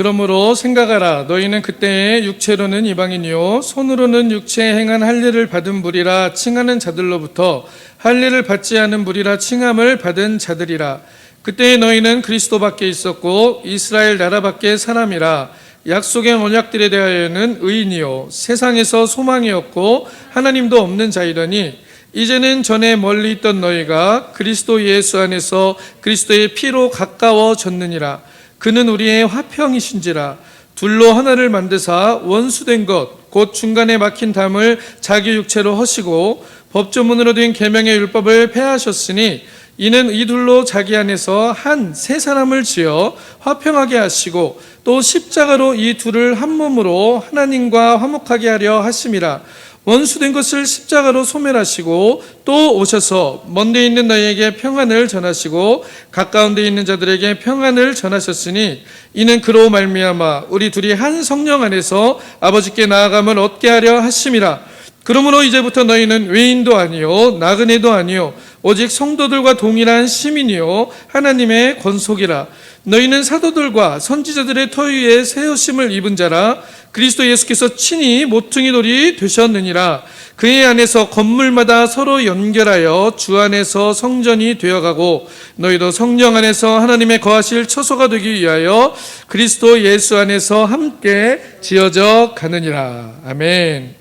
그러므로 생각하라. 너희는 그때에 육체로는 이방인이요 손으로는 육체에 행한 할례를 받은 무리라 칭하는 자들로부터 할례를 받지 않은 무리라 칭함을 받은 자들이라. 그때에 너희는 그리스도 밖에 있었고 이스라엘 나라 밖에 사람이라. 약속의 언약들에 대하여는 의인이요 세상에서 소망이었고 하나님도 없는 자이더니 이제는 전에 멀리 있던 너희가 그리스도 예수 안에서 그리스도의 피로 가까워졌느니라. 그는 우리의 화평이신지라. 둘로 하나를 만드사 원수된 것 곧 중간에 막힌 담을 자기 육체로 허시고 법조문으로 된 계명의 율법을 폐하셨으니 이는 이 둘로 자기 안에서 한 새 사람을 지어 화평하게 하시고 또 십자가로 이 둘을 한 몸으로 하나님과 화목하게 하려 하심이라. 원수된 것을 십자가로 소멸하시고 또 오셔서 먼데 있는 너희에게 평안을 전하시고 가까운 데 있는 자들에게 평안을 전하셨으니 이는 그로 말미암아 우리 둘이 한 성령 안에서 아버지께 나아감을 얻게 하려 하심이라. 그러므로 이제부터 너희는 외인도 아니요 나그네도 아니요 오직 성도들과 동일한 시민이요 하나님의 권속이라. 너희는 사도들과 선지자들의 터 위에 세우심을 입은 자라. 그리스도 예수께서 친히 모퉁이 돌이 되셨느니라. 그의 안에서 건물마다 서로 연결하여 주 안에서 성전이 되어가고 너희도 성령 안에서 하나님의 거하실 처소가 되기 위하여 그리스도 예수 안에서 함께 지어져 가느니라. 아멘.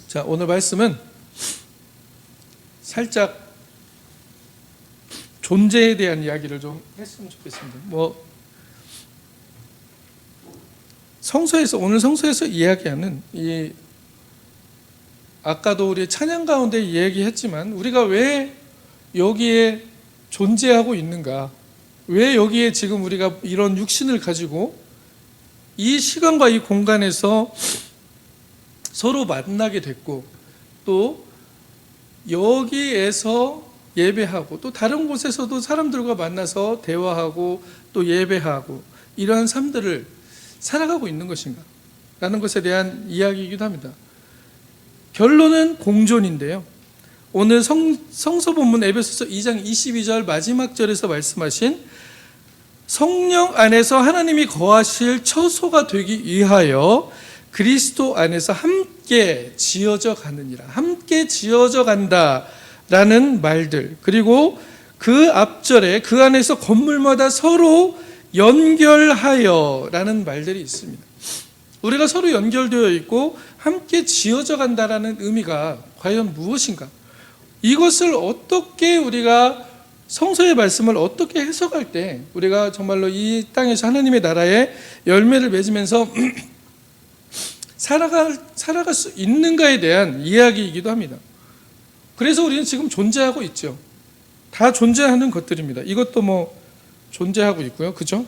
자, 오늘 말씀은 살짝 존재에 대한 이야기를 좀 했으면 좋겠습니다. 오늘 성서에서 이야기하는 아까도 우리 찬양 가운데 이야기했지만 우리가 왜 여기에 존재하고 있는가? 왜 여기에 지금 우리가 이런 육신을 가지고 이 시간과 이 공간에서 서로 만나게 됐고 또 여기에서 예배하고 또 다른 곳에서도 사람들과 만나서 대화하고 또 예배하고 이러한 삶들을 살아가고 있는 것인가 라는 것에 대한 이야기이기도 합니다. 결론은 공존인데요. 오늘 성서 본문 에베소서 2장 22절 마지막 절에서 말씀하신 성령 안에서 하나님이 거하실 처소가 되기 위하여 그리스도 안에서 함께 지어져 가느니라. 함께 지어져 간다라는 말들. 그리고 그 앞절에 그 안에서 건물마다 서로 연결하여라는 말들이 있습니다. 우리가 서로 연결되어 있고 함께 지어져 간다라는 의미가 과연 무엇인가? 이것을 어떻게 우리가 성서의 말씀을 어떻게 해석할 때 우리가 정말로 이 땅에서 하나님의 나라에 열매를 맺으면서 살아갈 수 있는가에 대한 이야기이기도 합니다. 그래서 우리는 지금 존재하고 있죠. 다 존재하는 것들입니다. 이것도 존재하고 있고요. 그죠?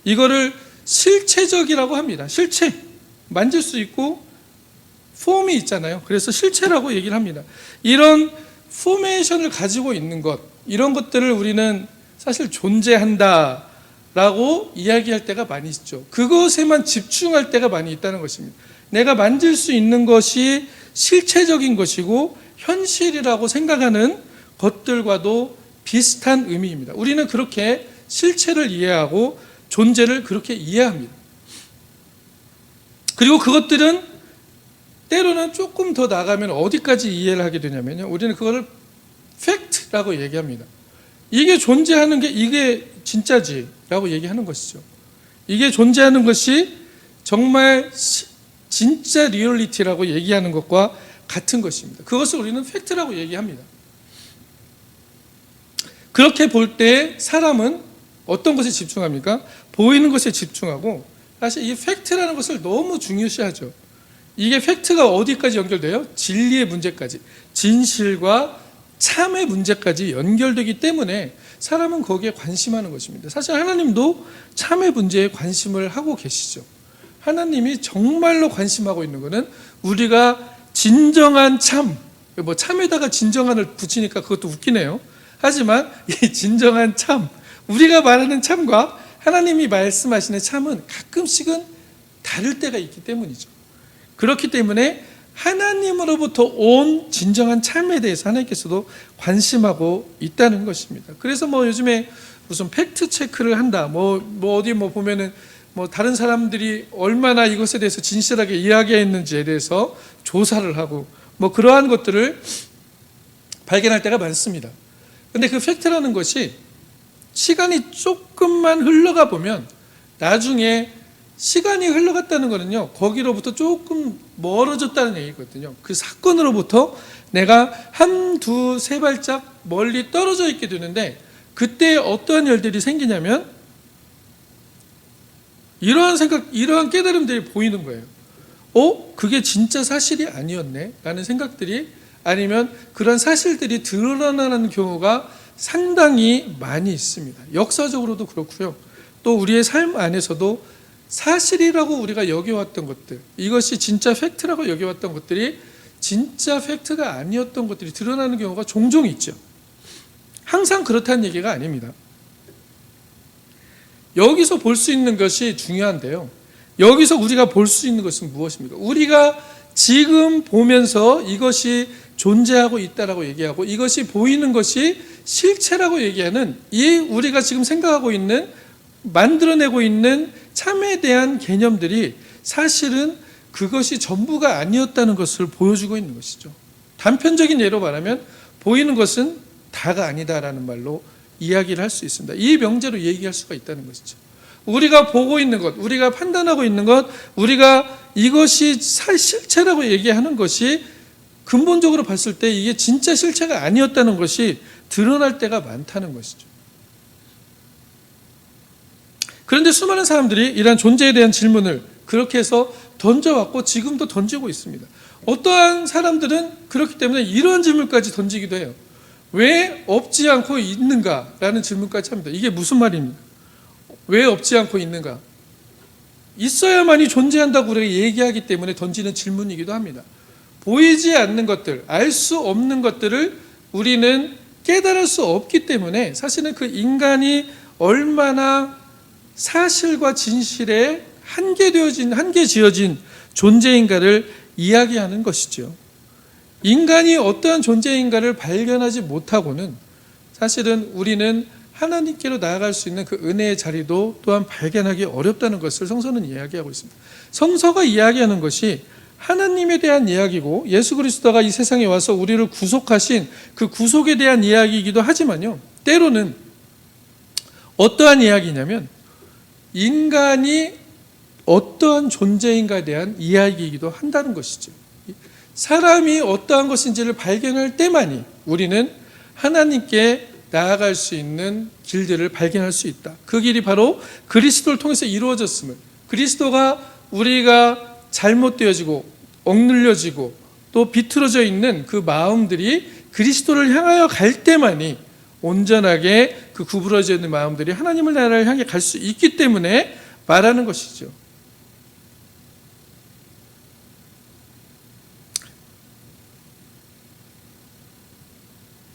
이거를 실체적이라고 합니다. 실체. 만질 수 있고 폼이 있잖아요. 그래서 실체라고 얘기를 합니다. 이런 포메이션을 가지고 있는 것, 이런 것들을 우리는 사실 존재한다 라고 이야기할 때가 많이 있죠. 그것에만 집중할 때가 많이 있다는 것입니다. 내가 만질 수 있는 것이 실체적인 것이고 현실이라고 생각하는 것들과도 비슷한 의미입니다. 우리는 그렇게 실체를 이해하고 존재를 그렇게 이해합니다. 그리고 그것들은 때로는 조금 더 나가면 어디까지 이해를 하게 되냐면요. 우리는 그거를 팩트라고 얘기합니다. 이게 존재하는 게 이게 진짜지라고 얘기하는 것이죠. 이게 존재하는 것이 정말 진짜 리얼리티라고 얘기하는 것과 같은 것입니다. 그것을 우리는 팩트라고 얘기합니다. 그렇게 볼 때 사람은 어떤 것에 집중합니까? 보이는 것에 집중하고 사실 이 팩트라는 것을 너무 중요시하죠. 이게 팩트가 어디까지 연결돼요? 진리의 문제까지, 진실과 참의 문제까지 연결되기 때문에 사람은 거기에 관심하는 것입니다. 사실 하나님도 참의 문제에 관심을 하고 계시죠. 하나님이 정말로 관심하고 있는 것은 우리가 진정한 참, 참에다가 진정한을 붙이니까 그것도 웃기네요. 하지만 이 진정한 참, 우리가 말하는 참과 하나님이 말씀하시는 참은 가끔씩은 다를 때가 있기 때문이죠. 그렇기 때문에 하나님으로부터 온 진정한 참에 대해서 하나님께서도 관심하고 있다는 것입니다. 그래서 요즘에 무슨 팩트 체크를 한다, 어디 보면은 다른 사람들이 얼마나 이것에 대해서 진실하게 이야기했는지에 대해서 조사를 하고 그러한 것들을 발견할 때가 많습니다. 근데 그 팩트라는 것이 시간이 조금만 흘러가 보면 나중에 시간이 흘러갔다는 거는요, 거기로부터 조금 멀어졌다는 얘기거든요. 그 사건으로부터 내가 한, 두, 세 발짝 멀리 떨어져 있게 되는데, 그때 어떠한 일들이 생기냐면 이러한 생각, 이러한 깨달음들이 보이는 거예요. 그게 진짜 사실이 아니었네 라는 생각들이, 아니면 그런 사실들이 드러나는 경우가 상당히 많이 있습니다. 역사적으로도 그렇고요, 또 우리의 삶 안에서도 사실이라고 우리가 여겨왔던 것들, 이것이 진짜 팩트라고 여겨왔던 것들이 진짜 팩트가 아니었던 것들이 드러나는 경우가 종종 있죠. 항상 그렇다는 얘기가 아닙니다. 여기서 볼 수 있는 것이 중요한데요, 여기서 우리가 볼 수 있는 것은 무엇입니까? 우리가 지금 보면서 이것이 존재하고 있다라고 얘기하고 이것이 보이는 것이 실체라고 얘기하는 이 우리가 지금 생각하고 있는, 만들어내고 있는 참에 대한 개념들이 사실은 그것이 전부가 아니었다는 것을 보여주고 있는 것이죠. 단편적인 예로 말하면 보이는 것은 다가 아니다라는 말로 이야기를 할 수 있습니다. 이 명제로 얘기할 수가 있다는 것이죠. 우리가 보고 있는 것, 우리가 판단하고 있는 것, 우리가 이것이 실체라고 얘기하는 것이 근본적으로 봤을 때 이게 진짜 실체가 아니었다는 것이 드러날 때가 많다는 것이죠. 그런데 수많은 사람들이 이러한 존재에 대한 질문을 그렇게 해서 던져왔고 지금도 던지고 있습니다. 어떠한 사람들은 그렇기 때문에 이런 질문까지 던지기도 해요. 왜 없지 않고 있는가라는 질문까지 합니다. 이게 무슨 말입니까? 왜 없지 않고 있는가? 있어야만이 존재한다고 우리가 얘기하기 때문에 던지는 질문이기도 합니다. 보이지 않는 것들, 알 수 없는 것들을 우리는 깨달을 수 없기 때문에 사실은 그 인간이 얼마나 사실과 진실에 한계 지어진 존재인가를 이야기하는 것이죠. 인간이 어떠한 존재인가를 발견하지 못하고는 사실은 우리는 하나님께로 나아갈 수 있는 그 은혜의 자리도 또한 발견하기 어렵다는 것을 성서는 이야기하고 있습니다. 성서가 이야기하는 것이 하나님에 대한 이야기고 예수 그리스도가 이 세상에 와서 우리를 구속하신 그 구속에 대한 이야기이기도 하지만요, 때로는 어떠한 이야기냐면 인간이 어떠한 존재인가에 대한 이야기이기도 한다는 것이죠. 사람이 어떠한 것인지를 발견할 때만이 우리는 하나님께 나아갈 수 있는 길들을 발견할 수 있다. 그 길이 바로 그리스도를 통해서 이루어졌음을, 그리스도가 우리가 잘못되어지고 억눌려지고 또 비틀어져 있는 그 마음들이 그리스도를 향하여 갈 때만이 온전하게 그 구부러져 있는 마음들이 하나님을 나라를 향해 갈 수 있기 때문에 말하는 것이죠.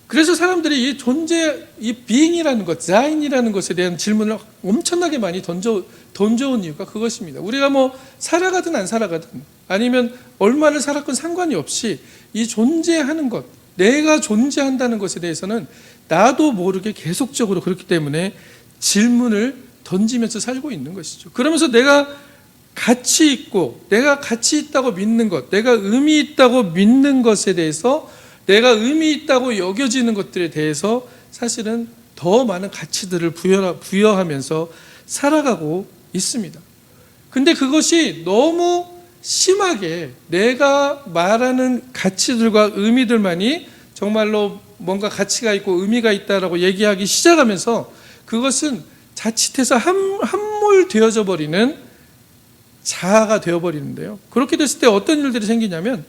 그래서 사람들이 이 존재, 이 being이라는 것, 자인이라는 것에 대한 질문을 엄청나게 많이 던져온 이유가 그것입니다. 우리가 살아가든 안 살아가든 아니면 얼마를 살았건 상관이 없이 이 존재하는 것, 내가 존재한다는 것에 대해서는 나도 모르게 계속적으로 그렇기 때문에 질문을 던지면서 살고 있는 것이죠. 그러면서 내가 가치 있고 내가 가치 있다고 믿는 것, 내가 의미 있다고 믿는 것에 대해서, 내가 의미 있다고 여겨지는 것들에 대해서 사실은 더 많은 가치들을 부여하면서 살아가고 있습니다. 근데 그것이 너무 심하게 내가 말하는 가치들과 의미들만이 정말로 뭔가 가치가 있고 의미가 있다라고 얘기하기 시작하면서 그것은 자칫해서 함몰되어져 버리는 자아가 되어버리는데요. 그렇게 됐을 때 어떤 일들이 생기냐면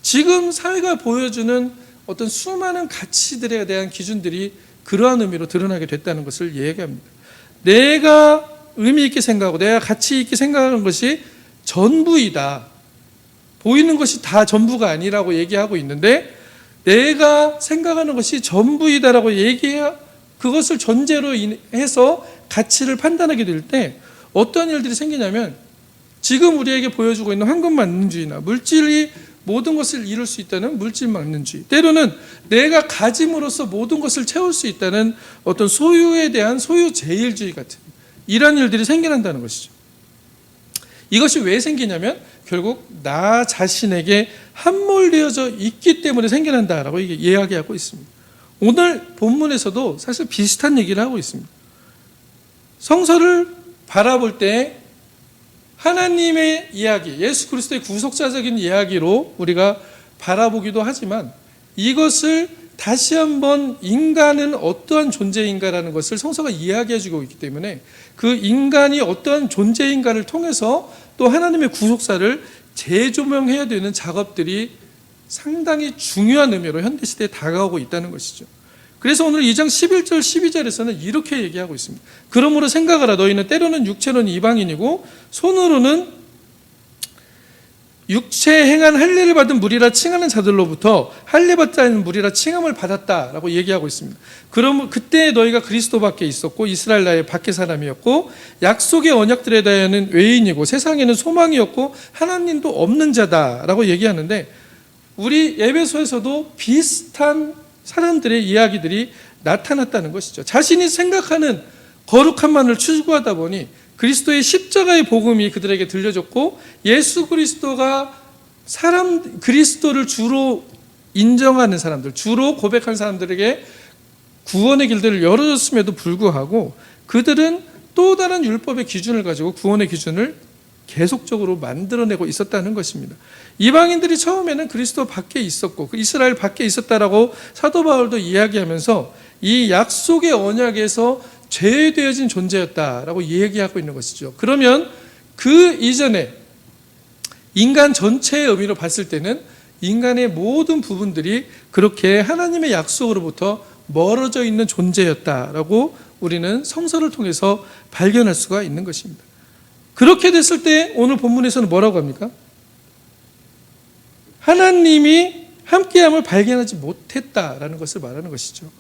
지금 사회가 보여주는 어떤 수많은 가치들에 대한 기준들이 그러한 의미로 드러나게 됐다는 것을 얘기합니다. 내가 의미 있게 생각하고 내가 가치 있게 생각하는 것이 전부이다. 보이는 것이 다 전부가 아니라고 얘기하고 있는데 내가 생각하는 것이 전부이다라고 얘기해야 그것을 전제로 해서 가치를 판단하게 될 때 어떤 일들이 생기냐면 지금 우리에게 보여주고 있는 황금만능주의나 물질이 모든 것을 이룰 수 있다는 물질망론주의, 때로는 내가 가짐으로써 모든 것을 채울 수 있다는 어떤 소유에 대한 소유제일주의 같은 이런 일들이 생겨난다는 것이죠. 이것이 왜 생기냐면 결국 나 자신에게 함몰되어져 있기 때문에 생겨난다라고 이야기하고 있습니다. 오늘 본문에서도 사실 비슷한 얘기를 하고 있습니다. 성서를 바라볼 때 하나님의 이야기, 예수 그리스도의 구속자적인 이야기로 우리가 바라보기도 하지만 이것을 다시 한번 인간은 어떠한 존재인가라는 것을 성서가 이야기해주고 있기 때문에 그 인간이 어떠한 존재인가를 통해서 또 하나님의 구속사를 재조명해야 되는 작업들이 상당히 중요한 의미로 현대시대에 다가오고 있다는 것이죠. 그래서 오늘 2장 11절 12절에서는 이렇게 얘기하고 있습니다. 그러므로 생각하라. 너희는 때로는 육체로는 이방인이고 손으로는 육체에 행한 할례를 받은 무리라 칭하는 자들로부터 할례받지 않은 무리라 칭함을 받았다라고 얘기하고 있습니다. 그러면 그때 너희가 그리스도 밖에 있었고 이스라엘 나라의 밖의 사람이었고 약속의 언약들에 대하여는 외인이고 세상에는 소망이었고 하나님도 없는 자다라고 얘기하는데, 우리 에베소에서도 비슷한 사람들의 이야기들이 나타났다는 것이죠. 자신이 생각하는 거룩함만을 추구하다 보니 그리스도의 십자가의 복음이 그들에게 들려졌고, 예수 그리스도가 그리스도를 주로 인정하는 사람들, 주로 고백하는 사람들에게 구원의 길들을 열어줬음에도 불구하고 그들은 또 다른 율법의 기준을 가지고 구원의 기준을 계속적으로 만들어내고 있었다는 것입니다. 이방인들이 처음에는 그리스도 밖에 있었고 이스라엘 밖에 있었다라고 사도 바울도 이야기하면서 이 약속의 언약에서 제외되어진 존재였다라고 얘기하고 있는 것이죠. 그러면 그 이전에 인간 전체의 의미로 봤을 때는 인간의 모든 부분들이 그렇게 하나님의 약속으로부터 멀어져 있는 존재였다라고 우리는 성서를 통해서 발견할 수가 있는 것입니다. 그렇게 됐을 때 오늘 본문에서는 뭐라고 합니까? 하나님이 함께함을 발견하지 못했다라는 것을 말하는 것이죠.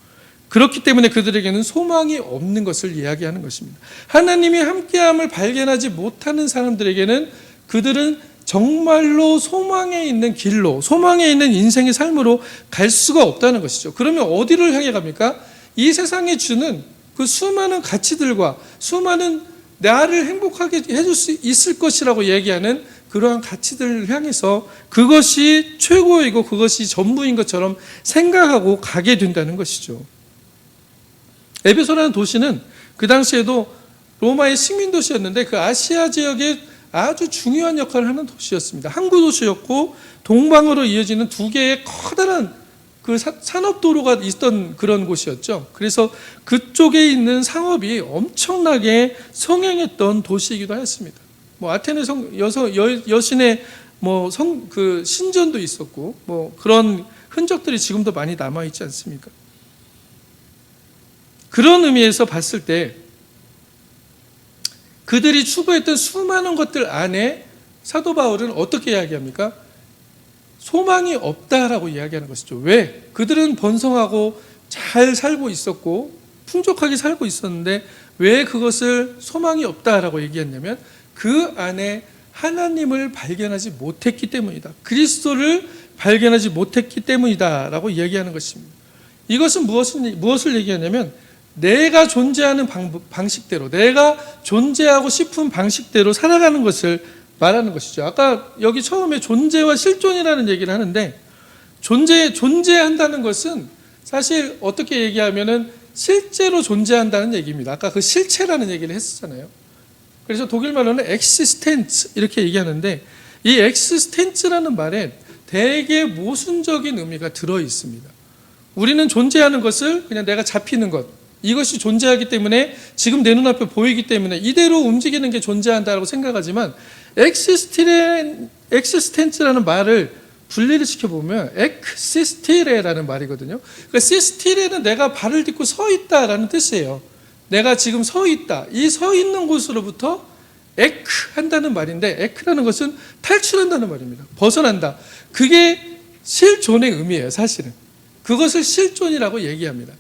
그렇기 때문에 그들에게는 소망이 없는 것을 이야기하는 것입니다. 하나님이 함께함을 발견하지 못하는 사람들에게는 그들은 정말로 소망에 있는 길로, 소망에 있는 인생의 삶으로 갈 수가 없다는 것이죠. 그러면 어디를 향해 갑니까? 이 세상에 주는 그 수많은 가치들과 수많은 나를 행복하게 해줄 수 있을 것이라고 얘기하는 그러한 가치들을 향해서 그것이 최고이고 그것이 전부인 것처럼 생각하고 가게 된다는 것이죠. 에베소라는 도시는 그 당시에도 로마의 식민 도시였는데 그 아시아 지역에 아주 중요한 역할을 하는 도시였습니다. 항구 도시였고 동방으로 이어지는 두 개의 커다란 그 산업도로가 있던 그런 곳이었죠. 그래서 그쪽에 있는 상업이 엄청나게 성행했던 도시이기도 했습니다. 뭐 아테네 여신의 그 신전도 있었고 뭐 그런 흔적들이 지금도 많이 남아 있지 않습니까? 그런 의미에서 봤을 때 그들이 추구했던 수많은 것들 안에 사도 바울은 어떻게 이야기합니까? 소망이 없다라고 이야기하는 것이죠. 왜? 그들은 번성하고 잘 살고 있었고 풍족하게 살고 있었는데 왜 그것을 소망이 없다라고 얘기했냐면 그 안에 하나님을 발견하지 못했기 때문이다. 그리스도를 발견하지 못했기 때문이다라고 이야기하는 것입니다. 이것은 무엇을 얘기하냐면 내가 존재하는 방식대로, 내가 존재하고 싶은 방식대로 살아가는 것을 말하는 것이죠. 아까 여기 처음에 존재와 실존이라는 얘기를 하는데 존재한다는 것은 사실 어떻게 얘기하면은 실제로 존재한다는 얘기입니다. 아까 그 실체라는 얘기를 했었잖아요. 그래서 독일 말로는 existence 이렇게 얘기하는데 이 existence라는 말에 되게 모순적인 의미가 들어 있습니다. 우리는 존재하는 것을 그냥 내가 잡히는 것, 이것이 존재하기 때문에 지금 내 눈앞에 보이기 때문에 이대로 움직이는 게 존재한다고 생각하지만 existence라는 말을 분리를 시켜보면 엑시스티레라는 말이거든요. 그러니까 시스티레는 내가 발을 딛고 서 있다라는 뜻이에요. 내가 지금 서 있다. 이 서 있는 곳으로부터 에크 한다는 말인데 에크라는 것은 탈출한다는 말입니다. 벗어난다. 그게 실존의 의미예요. 사실은. 그것을 실존이라고 얘기합니다.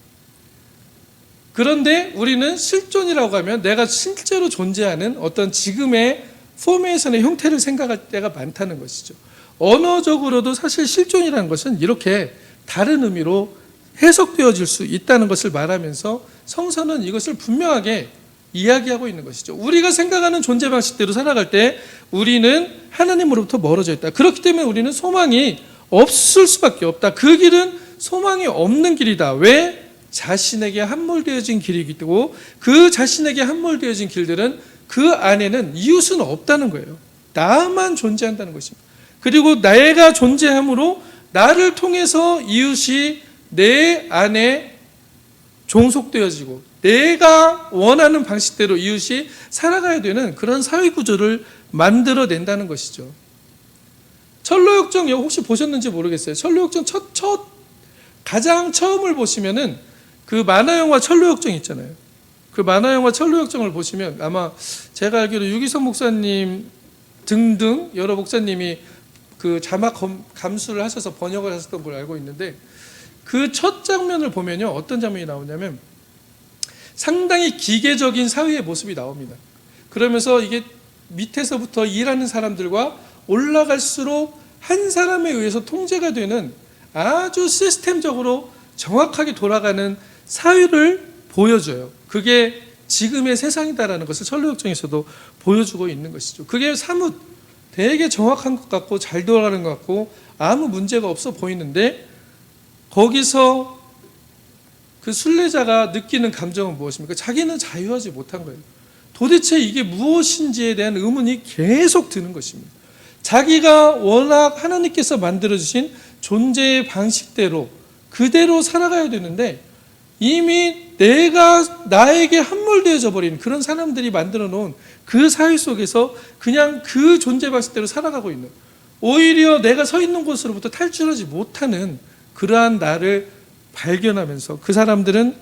그런데 우리는 실존이라고 하면 내가 실제로 존재하는 어떤 지금의 포메이션의 형태를 생각할 때가 많다는 것이죠. 언어적으로도 사실 실존이라는 것은 이렇게 다른 의미로 해석되어질 수 있다는 것을 말하면서 성서는 이것을 분명하게 이야기하고 있는 것이죠. 우리가 생각하는 존재 방식대로 살아갈 때 우리는 하나님으로부터 멀어져 있다. 그렇기 때문에 우리는 소망이 없을 수밖에 없다. 그 길은 소망이 없는 길이다. 왜? 자신에게 함몰되어진 길이기 때문에 그 자신에게 함몰되어진 길들은 그 안에는 이웃은 없다는 거예요. 나만 존재한다는 것입니다. 그리고 내가 존재함으로 나를 통해서 이웃이 내 안에 종속되어지고 내가 원하는 방식대로 이웃이 살아가야 되는 그런 사회 구조를 만들어낸다는 것이죠. 철로역정 혹시 보셨는지 모르겠어요. 철로역정 가장 처음을 보시면은 그 만화영화 철로역정 있잖아요. 그 만화영화 철로역정을 보시면 아마 제가 알기로 유기성 목사님 등등 여러 목사님이 그 자막 감수를 하셔서 번역을 하셨던 걸 알고 있는데 그 첫 장면을 보면요. 어떤 장면이 나오냐면 상당히 기계적인 사회의 모습이 나옵니다. 그러면서 이게 밑에서부터 일하는 사람들과 올라갈수록 한 사람에 의해서 통제가 되는 아주 시스템적으로 정확하게 돌아가는 사회를 보여줘요. 그게 지금의 세상이다라는 것을 철로역정에서도 보여주고 있는 것이죠. 그게 사뭇 되게 정확한 것 같고 잘 돌아가는 것 같고 아무 문제가 없어 보이는데 거기서 그 순례자가 느끼는 감정은 무엇입니까? 자기는 자유하지 못한 거예요. 도대체 이게 무엇인지에 대한 의문이 계속 드는 것입니다. 자기가 워낙 하나님께서 만들어주신 존재의 방식대로 그대로 살아가야 되는데 이미 내가 나에게 함몰되어져 버린 그런 사람들이 만들어 놓은 그 사회 속에서 그냥 그 존재 방식대로 살아가고 있는, 오히려 내가 서 있는 곳으로부터 탈출하지 못하는 그러한 나를 발견하면서 그 사람들은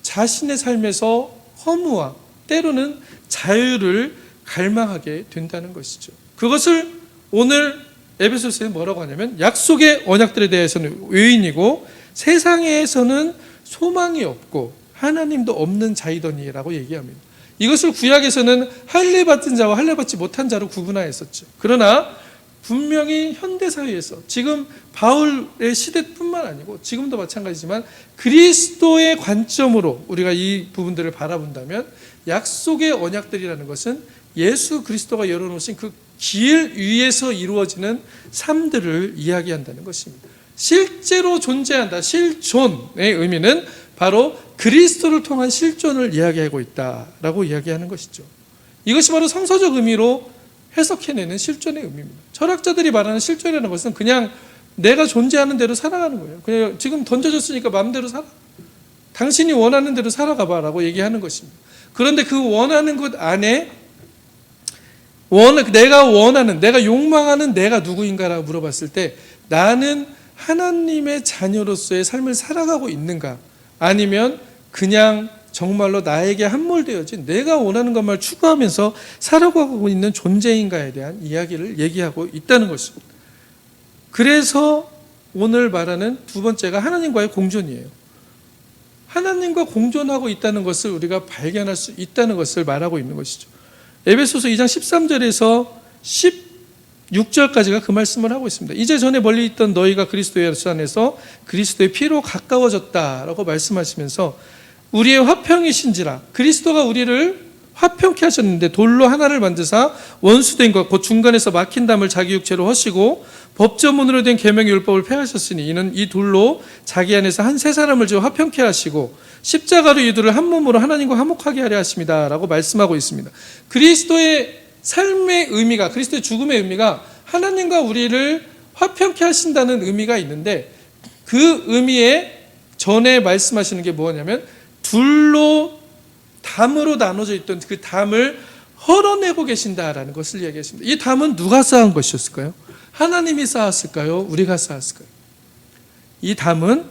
자신의 삶에서 허무와 때로는 자유를 갈망하게 된다는 것이죠. 그것을 오늘 에베소서에 뭐라고 하냐면 약속의 언약들에 대해서는 외인이고 세상에서는 소망이 없고 하나님도 없는 자이더니라고 얘기합니다. 이것을 구약에서는 할례 받은 자와 할례 받지 못한 자로 구분하였었죠. 그러나 분명히 현대사회에서 지금 바울의 시대뿐만 아니고 지금도 마찬가지지만 그리스도의 관점으로 우리가 이 부분들을 바라본다면 약속의 언약들이라는 것은 예수 그리스도가 열어놓으신 그 길 위에서 이루어지는 삶들을 이야기한다는 것입니다. 실제로 존재한다. 실존의 의미는 바로 그리스도를 통한 실존을 이야기하고 있다라고 이야기하는 것이죠. 이것이 바로 성서적 의미로 해석해내는 실존의 의미입니다. 철학자들이 말하는 실존이라는 것은 그냥 내가 존재하는 대로 살아가는 거예요. 그냥 지금 던져졌으니까 마음대로 살아. 당신이 원하는 대로 살아가봐라고 얘기하는 것입니다. 그런데 그 원하는 것 안에 내가 욕망하는 내가 누구인가라고 물어봤을 때 나는 하나님의 자녀로서의 삶을 살아가고 있는가? 아니면 그냥 정말로 나에게 함몰되어진 내가 원하는 것만 추구하면서 살아가고 있는 존재인가에 대한 이야기를 얘기하고 있다는 것입니다. 그래서 오늘 말하는 두 번째가 하나님과의 공존이에요. 하나님과 공존하고 있다는 것을 우리가 발견할 수 있다는 것을 말하고 있는 것이죠. 에베소서 2장 13절에서 16절까지가 그 말씀을 하고 있습니다. 이제 전에 멀리 있던 너희가 그리스도의 안에서 그리스도의 피로 가까워졌다라고 말씀하시면서 우리의 화평이신지라, 그리스도가 우리를 화평케 하셨는데 돌로 하나를 만드사 원수된 것 곧 중간에서 막힌 담을 자기 육체로 허시고 법조문으로 된 계명의 율법을 폐하셨으니 이는 이 돌로 자기 안에서 한 세 사람을 지어 화평케 하시고 십자가로 이들을 한 몸으로 하나님과 화목하게 하려 하십니다 라고 말씀하고 있습니다. 그리스도의 삶의 의미가, 그리스도의 죽음의 의미가 하나님과 우리를 화평케 하신다는 의미가 있는데 그 의미에 전에 말씀하시는 게 뭐냐면 둘로 담으로 나눠져 있던 그 담을 헐어내고 계신다라는 것을 이야기했습니다. 이 담은 누가 쌓은 것이었을까요? 하나님이 쌓았을까요? 우리가 쌓았을까요? 이 담은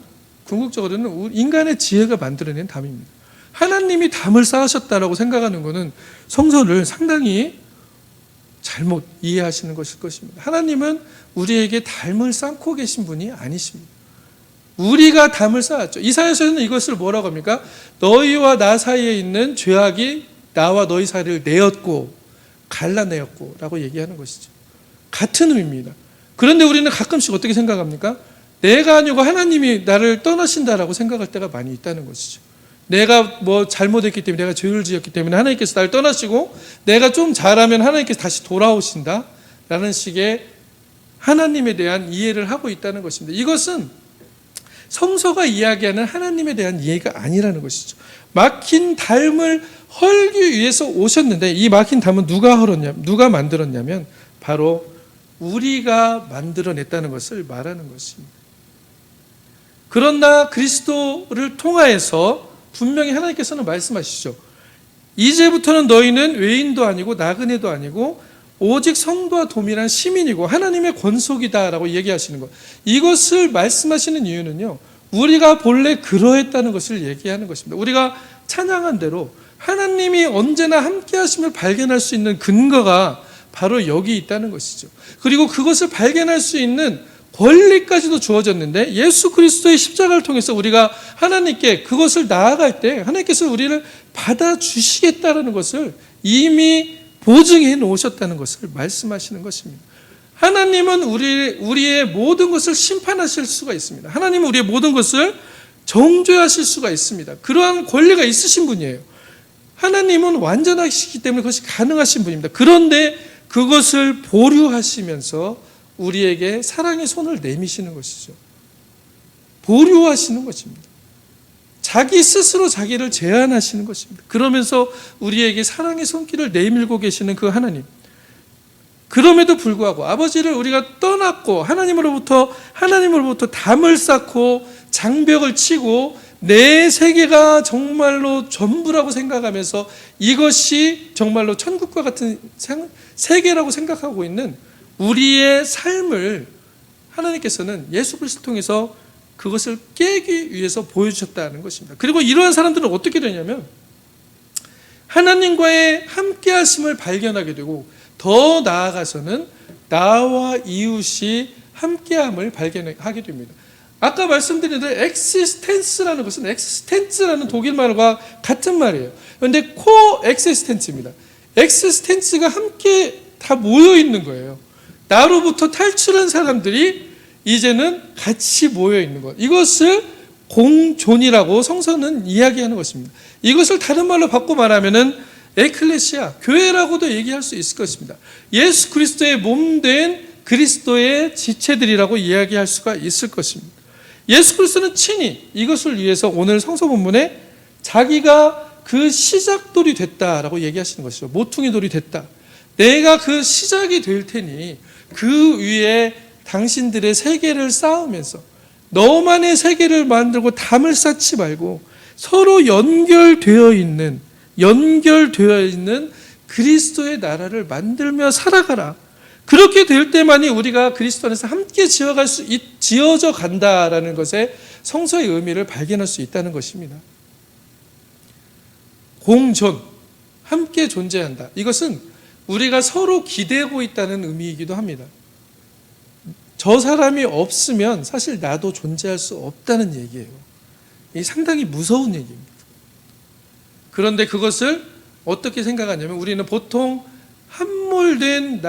궁극적으로는 인간의 지혜가 만들어낸 담입니다. 하나님이 담을 쌓으셨다라고 생각하는 것은 성서를 상당히 잘못 이해하시는 것일 것입니다. 하나님은 우리에게 담을 쌓고 계신 분이 아니십니다. 우리가 담을 쌓았죠. 이사야서는 이것을 뭐라고 합니까? 너희와 나 사이에 있는 죄악이 나와 너희 사이를 내었고 갈라내었고 라고 얘기하는 것이죠. 같은 의미입니다. 그런데 우리는 가끔씩 어떻게 생각합니까? 내가 아니고 하나님이 나를 떠나신다라고 생각할 때가 많이 있다는 것이죠. 내가 뭐 잘못했기 때문에, 내가 죄를 지었기 때문에 하나님께서 나를 떠나시고, 내가 좀 잘하면 하나님께서 다시 돌아오신다 라는 식의 하나님에 대한 이해를 하고 있다는 것입니다. 이것은 성서가 이야기하는 하나님에 대한 이해가 아니라는 것이죠. 막힌 담을 헐기 위해서 오셨는데, 이 막힌 담은 누가 만들었냐면 바로 우리가 만들어냈다는 것을 말하는 것입니다. 그러나 그리스도를 통하여서 분명히 하나님께서는 말씀하시죠. 이제부터는 너희는 외인도 아니고 나그네도 아니고 오직 성도와 동일한 시민이고 하나님의 권속이다라고 얘기하시는 것. 이것을 말씀하시는 이유는요, 우리가 본래 그러했다는 것을 얘기하는 것입니다. 우리가 찬양한 대로 하나님이 언제나 함께 하심을 발견할 수 있는 근거가 바로 여기 있다는 것이죠. 그리고 그것을 발견할 수 있는 권리까지도 주어졌는데, 예수 그리스도의 십자가를 통해서 우리가 하나님께 그것을 나아갈 때 하나님께서 우리를 받아주시겠다는 것을 이미 보증해 놓으셨다는 것을 말씀하시는 것입니다. 하나님은 우리의 모든 것을 심판하실 수가 있습니다. 하나님은 우리의 모든 것을 정죄하실 수가 있습니다. 그러한 권리가 있으신 분이에요. 하나님은 완전하시기 때문에 그것이 가능하신 분입니다. 그런데 그것을 보류하시면서 우리에게 사랑의 손을 내미시는 것이죠. 보류하시는 것입니다. 자기 스스로 자기를 제한하시는 것입니다. 그러면서 우리에게 사랑의 손길을 내밀고 계시는 그 하나님. 그럼에도 불구하고 아버지를 우리가 떠났고 하나님으로부터 담을 쌓고 장벽을 치고 내 세계가 정말로 전부라고 생각하면서 이것이 정말로 천국과 같은 세계라고 생각하고 있는 우리의 삶을 하나님께서는 예수 그리스도를 통해서 그것을 깨기 위해서 보여주셨다는 것입니다. 그리고 이러한 사람들은 어떻게 되냐면 하나님과의 함께 하심을 발견하게 되고, 더 나아가서는 나와 이웃이 함께함을 발견하게 됩니다. 아까 말씀드린 대로 엑시스텐스라는 것은 엑시스텐스라는 독일말과 같은 말이에요. 그런데 코엑시스텐스입니다. 엑시스텐스가 함께 다 모여 있는 거예요. 나로부터 탈출한 사람들이 이제는 같이 모여 있는 것. 이것을 공존이라고 성서는 이야기하는 것입니다. 이것을 다른 말로 바꿔 말하면은 에클레시아, 교회라고도 얘기할 수 있을 것입니다. 예수 그리스도의 몸된 그리스도의 지체들이라고 이야기할 수가 있을 것입니다. 예수 그리스도는 친히 이것을 위해서 오늘 성서 본문에 자기가 그 시작돌이 됐다라고 얘기하시는 것이죠. 모퉁이 돌이 됐다. 내가 그 시작이 될 테니 그 위에 당신들의 세계를 쌓으면서 너만의 세계를 만들고 담을 쌓지 말고 서로 연결되어 있는 그리스도의 나라를 만들며 살아가라. 그렇게 될 때만이 우리가 그리스도 안에서 함께 지어져 간다라는 것에 성서의 의미를 발견할 수 있다는 것입니다. 공존, 함께 존재한다. 이것은 우리가 서로 기대고 있다는 의미이기도 합니다. 저 사람이 없으면 사실 나도 존재할 수 없다는 얘기예요. 이게 상당히 무서운 얘기입니다. 그런데 그것을 어떻게 생각하냐면 우리는 보통 함몰된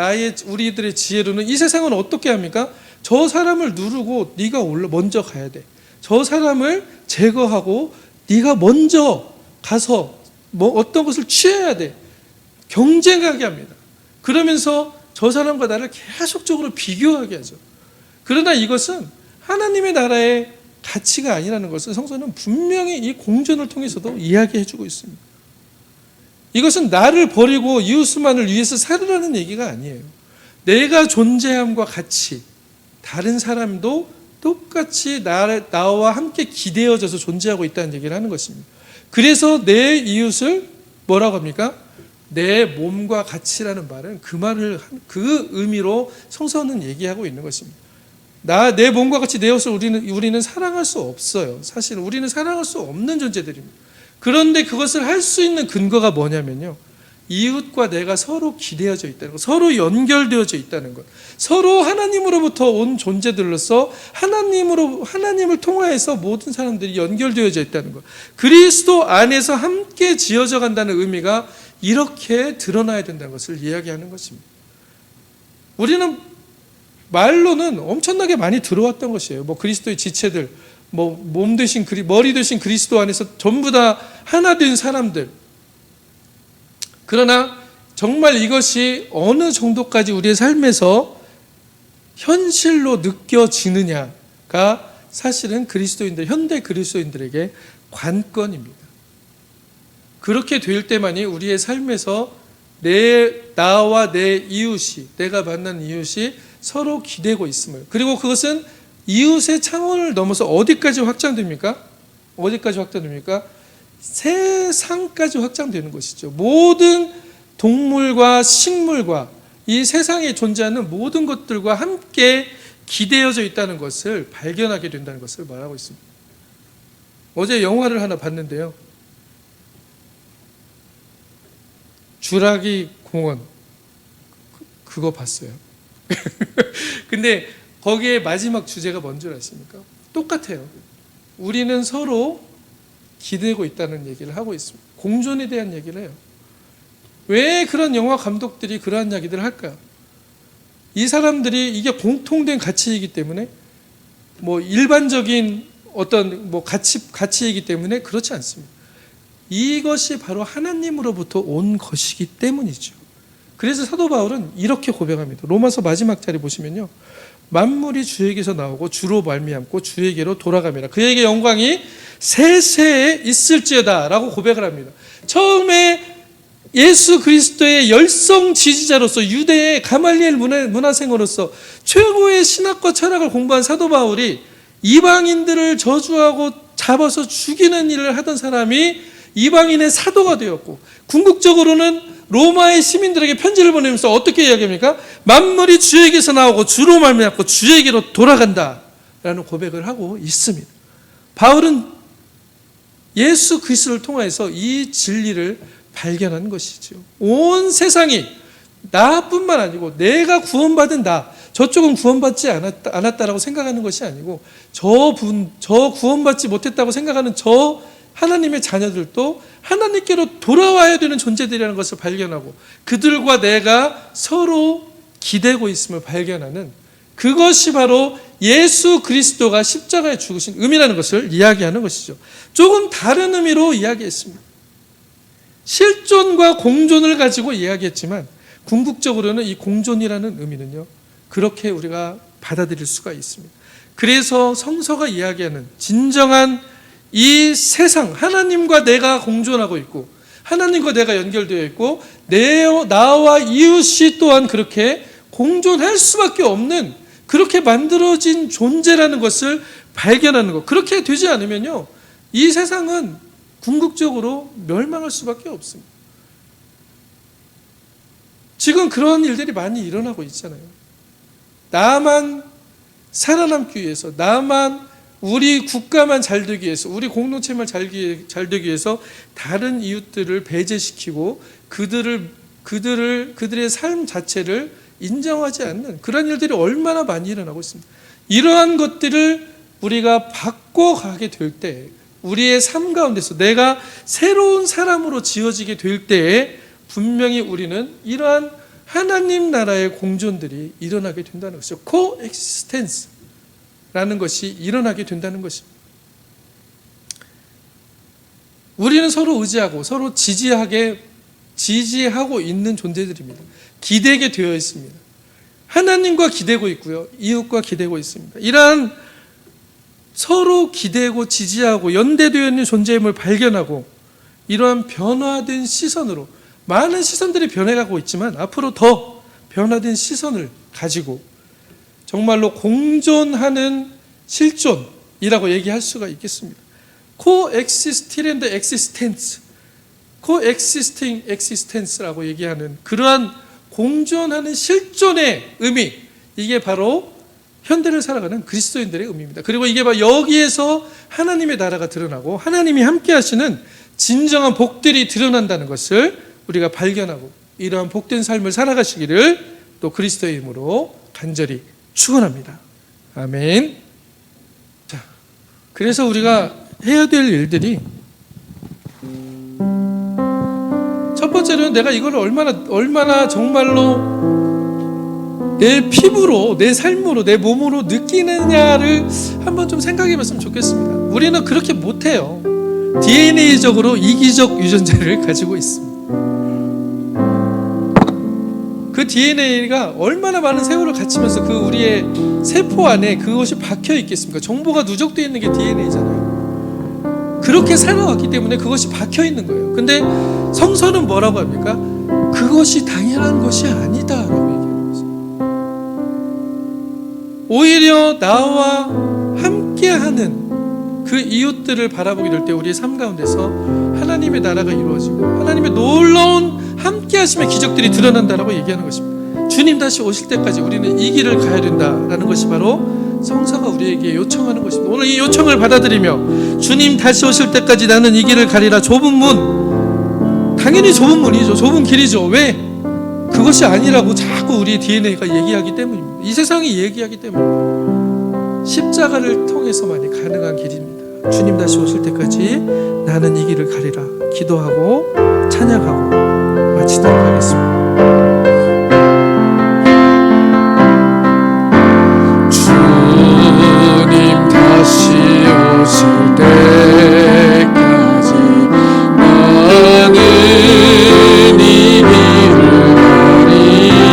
우리들의 지혜로는 이 세상은 어떻게 합니까? 저 사람을 누르고 네가 먼저 가야 돼. 저 사람을 제거하고 네가 먼저 가서 어떤 것을 취해야 돼. 경쟁하게 합니다. 그러면서 저 사람과 나를 계속적으로 비교하게 하죠. 그러나 이것은 하나님의 나라의 가치가 아니라는 것을 성서는 분명히 이 공존을 통해서도 이야기해주고 있습니다. 이것은 나를 버리고 이웃만을 위해서 살으라는 얘기가 아니에요. 내가 존재함과 같이 다른 사람도 똑같이 나와 함께 기대어져서 존재하고 있다는 얘기를 하는 것입니다. 그래서 내 이웃을 뭐라고 합니까? 내 몸과 같이라는 말은 그 의미로 성서는 얘기하고 있는 것입니다. 내 몸과 같이 내 이웃을 우리는 사랑할 수 없어요. 사실 우리는 사랑할 수 없는 존재들입니다. 그런데 그것을 할 수 있는 근거가 뭐냐면요, 이웃과 내가 서로 기대어져 있다는 것, 서로 연결되어져 있다는 것, 서로 하나님으로부터 온 존재들로서 하나님을 통하여서 모든 사람들이 연결되어져 있다는 것, 그리스도 안에서 함께 지어져 간다는 의미가 이렇게 드러나야 된다는 것을 이야기하는 것입니다. 우리는 말로는 엄청나게 많이 들어왔던 것이에요. 뭐 그리스도의 지체들, 뭐 몸 되신 머리 되신 그리스도 안에서 전부 다 하나 된 사람들. 그러나 정말 이것이 어느 정도까지 우리의 삶에서 현실로 느껴지느냐가 사실은 현대 그리스도인들에게 관건입니다. 그렇게 될 때만이 우리의 삶에서 나와 내 이웃이, 내가 만난 이웃이 서로 기대고 있음을, 그리고 그것은 이웃의 창원을 넘어서 어디까지 확장됩니까? 세상까지 확장되는 것이죠. 모든 동물과 식물과 이 세상에 존재하는 모든 것들과 함께 기대어져 있다는 것을 발견하게 된다는 것을 말하고 있습니다. 어제 영화를 하나 봤는데요. 주라기 공원, 그거 봤어요. 근데 거기에 마지막 주제가 뭔 줄 아십니까? 똑같아요. 우리는 서로 기대고 있다는 얘기를 하고 있습니다. 공존에 대한 얘기를 해요. 왜 그런 영화 감독들이 그러한 이야기들을 할까요? 이 사람들이 이게 공통된 가치이기 때문에, 뭐 일반적인 어떤 뭐 가치이기 때문에 그렇지 않습니다. 이것이 바로 하나님으로부터 온 것이기 때문이죠. 그래서 사도 바울은 이렇게 고백합니다. 로마서 마지막 자리 보시면요, 만물이 주에게서 나오고 주로 말미암고 주에게로 돌아갑니다. 그에게 영광이 세세에 있을지어다 라고 고백을 합니다. 처음에 예수 그리스도의 열성 지지자로서, 유대의 가말리엘 문화생으로서 최고의 신학과 철학을 공부한 사도 바울이 이방인들을 저주하고 잡아서 죽이는 일을 하던 사람이 이방인의 사도가 되었고, 궁극적으로는 로마의 시민들에게 편지를 보내면서 어떻게 이야기합니까? 만물이 주에게서 나오고 주로 말미암고 주에게로 돌아간다 라는 고백을 하고 있습니다. 바울은 예수 그리스도를 통해서 이 진리를 발견한 것이죠. 온 세상이 나뿐만 아니고 내가 구원받은 나, 저쪽은 구원받지 않았다라고 생각하는 것이 아니고 저 구원받지 못했다고 생각하는 저 하나님의 자녀들도 하나님께로 돌아와야 되는 존재들이라는 것을 발견하고, 그들과 내가 서로 기대고 있음을 발견하는, 그것이 바로 예수 그리스도가 십자가에 죽으신 의미라는 것을 이야기하는 것이죠. 조금 다른 의미로 이야기했습니다. 실존과 공존을 가지고 이야기했지만 궁극적으로는 이 공존이라는 의미는요, 그렇게 우리가 받아들일 수가 있습니다. 그래서 성서가 이야기하는 진정한 이 세상, 하나님과 내가 공존하고 있고 하나님과 내가 연결되어 있고 나와 이웃이 또한 그렇게 공존할 수밖에 없는, 그렇게 만들어진 존재라는 것을 발견하는 것. 그렇게 되지 않으면요, 이 세상은 궁극적으로 멸망할 수밖에 없습니다. 지금 그런 일들이 많이 일어나고 있잖아요. 나만 살아남기 위해서, 우리 국가만 잘 되기 위해서, 우리 공동체만 잘 되기 위해서 다른 이웃들을 배제시키고 그들의 삶 자체를 인정하지 않는 그런 일들이 얼마나 많이 일어나고 있습니다. 이러한 것들을 우리가 바꿔가게 될 때, 우리의 삶 가운데서 내가 새로운 사람으로 지어지게 될 때에 분명히 우리는 이러한 하나님 나라의 공존들이 일어나게 된다는 것이죠. 코엑시스텐스라는 것이 일어나게 된다는 것입니다. 우리는 서로 의지하고 서로 지지하고 있는 존재들입니다. 기대게 되어 있습니다. 하나님과 기대고 있고요, 이웃과 기대고 있습니다. 이러한 서로 기대고 지지하고 연대되어 있는 존재임을 발견하고, 이러한 변화된 시선으로, 많은 시선들이 변해가고 있지만 앞으로 더 변화된 시선을 가지고 정말로 공존하는 실존이라고 얘기할 수가 있겠습니다. coexisting existence, coexisting existence라고 얘기하는 그러한 공존하는 실존의 의미, 이게 바로 현대를 살아가는 그리스도인들의 의미입니다. 그리고 이게 바로 여기에서 하나님의 나라가 드러나고 하나님이 함께 하시는 진정한 복들이 드러난다는 것을 우리가 발견하고, 이러한 복된 삶을 살아가시기를 또 그리스도의 이름으로 간절히 축원합니다. 아멘. 자, 그래서 우리가 해야 될 일들이, 첫 번째로는 내가 이걸 얼마나 정말로 내 피부로, 내 삶으로, 내 몸으로 느끼느냐를 한번 좀 생각해 봤으면 좋겠습니다. 우리는 그렇게 못해요. DNA적으로 이기적 유전자를 가지고 있습니다. 그 DNA가 얼마나 많은 세월을 갖추면서 그 우리의 세포 안에 그것이 박혀 있겠습니까? 정보가 누적되어 있는 게 DNA잖아요. 그렇게 살아왔기 때문에 그것이 박혀 있는 거예요. 근데 성서는 뭐라고 합니까? 그것이 당연한 것이 아니다라고 얘기하는 거죠. 오히려 나와 함께하는 그 이웃들을 바라보게 될 때 우리의 삶 가운데서 하나님의 나라가 이루어지고 하나님의 놀라운 함께 하심의 기적들이 드러난다라고 얘기하는 것입니다. 주님 다시 오실 때까지 우리는 이 길을 가야 된다라는 것이 바로 성서가 우리에게 요청하는 것입니다. 오늘 이 요청을 받아들이며 주님 다시 오실 때까지 나는 이 길을 가리라. 좁은 문, 당연히 좁은 문이죠. 좁은 길이죠. 왜? 그것이 아니라고 자꾸 우리의 DNA가 얘기하기 때문입니다. 이 세상이 얘기하기 때문입니다. 십자가를 통해서만이 가능한 길입니다. 주님 다시 오실 때까지 나는 이 길을 가리라. 기도하고 찬양하고 마치도록 하겠습니다. 주님 다시 오실 때까지 나는 이 길을 가리라.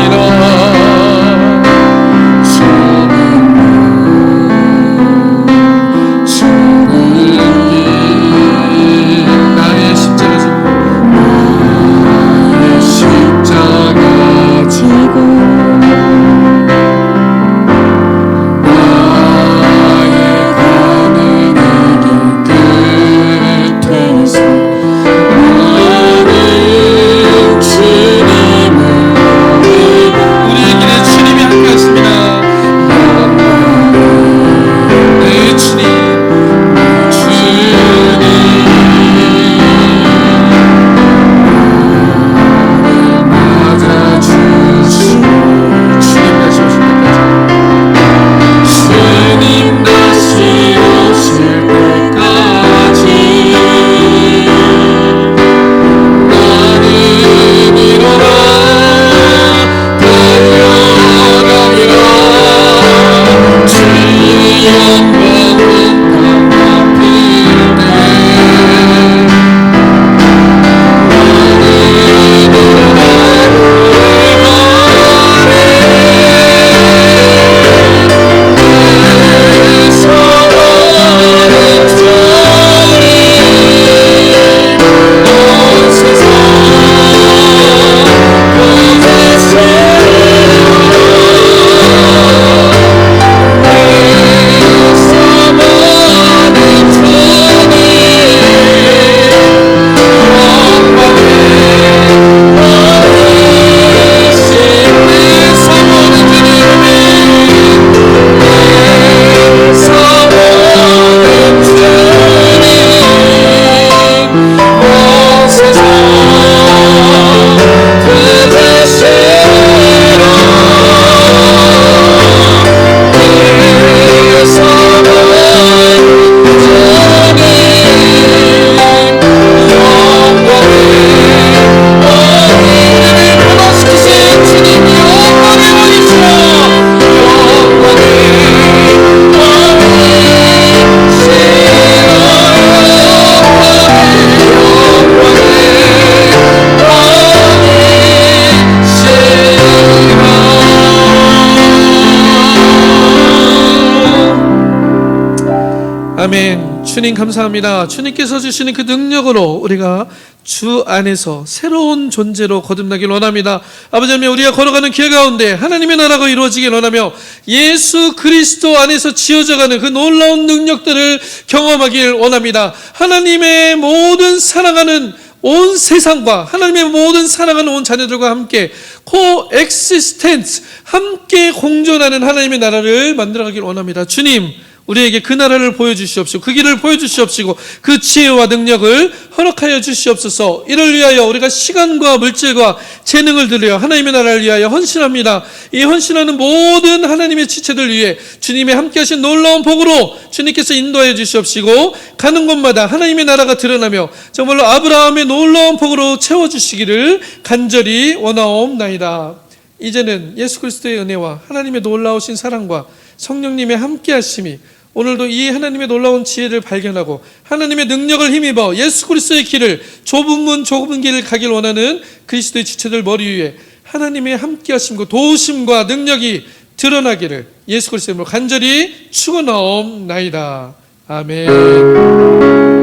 아멘. 주님 감사합니다. 주님께서 주시는 그 능력으로 우리가 주 안에서 새로운 존재로 거듭나길 원합니다. 아버지 하나님, 우리가 걸어가는 길 가운데 하나님의 나라가 이루어지길 원하며 예수 그리스도 안에서 지어져가는 그 놀라운 능력들을 경험하길 원합니다. 하나님의 모든 사랑하는 온 세상과 하나님의 모든 사랑하는 온 자녀들과 함께 코엑시스텐스, 함께 공존하는 하나님의 나라를 만들어가길 원합니다. 주님, 우리에게 그 나라를 보여주시옵시고 그 길을 보여주시옵시고 그 지혜와 능력을 허락하여 주시옵소서. 이를 위하여 우리가 시간과 물질과 재능을 들여 하나님의 나라를 위하여 헌신합니다. 이 헌신하는 모든 하나님의 지체들 위해 주님의 함께하신 놀라운 복으로 주님께서 인도하여 주시옵시고 가는 곳마다 하나님의 나라가 드러나며 정말로 아브라함의 놀라운 복으로 채워주시기를 간절히 원하옵나이다. 이제는 예수 그리스도의 은혜와 하나님의 놀라우신 사랑과 성령님의 함께하심이 오늘도 이 하나님의 놀라운 지혜를 발견하고 하나님의 능력을 힘입어 예수 그리스도의 길을 좁은 길을 가길 원하는 그리스도의 지체들 머리 위에 하나님의 함께하심과 도우심과 능력이 드러나기를 예수 그리스도의 이름으로 간절히 축원하옵나이다. 아멘.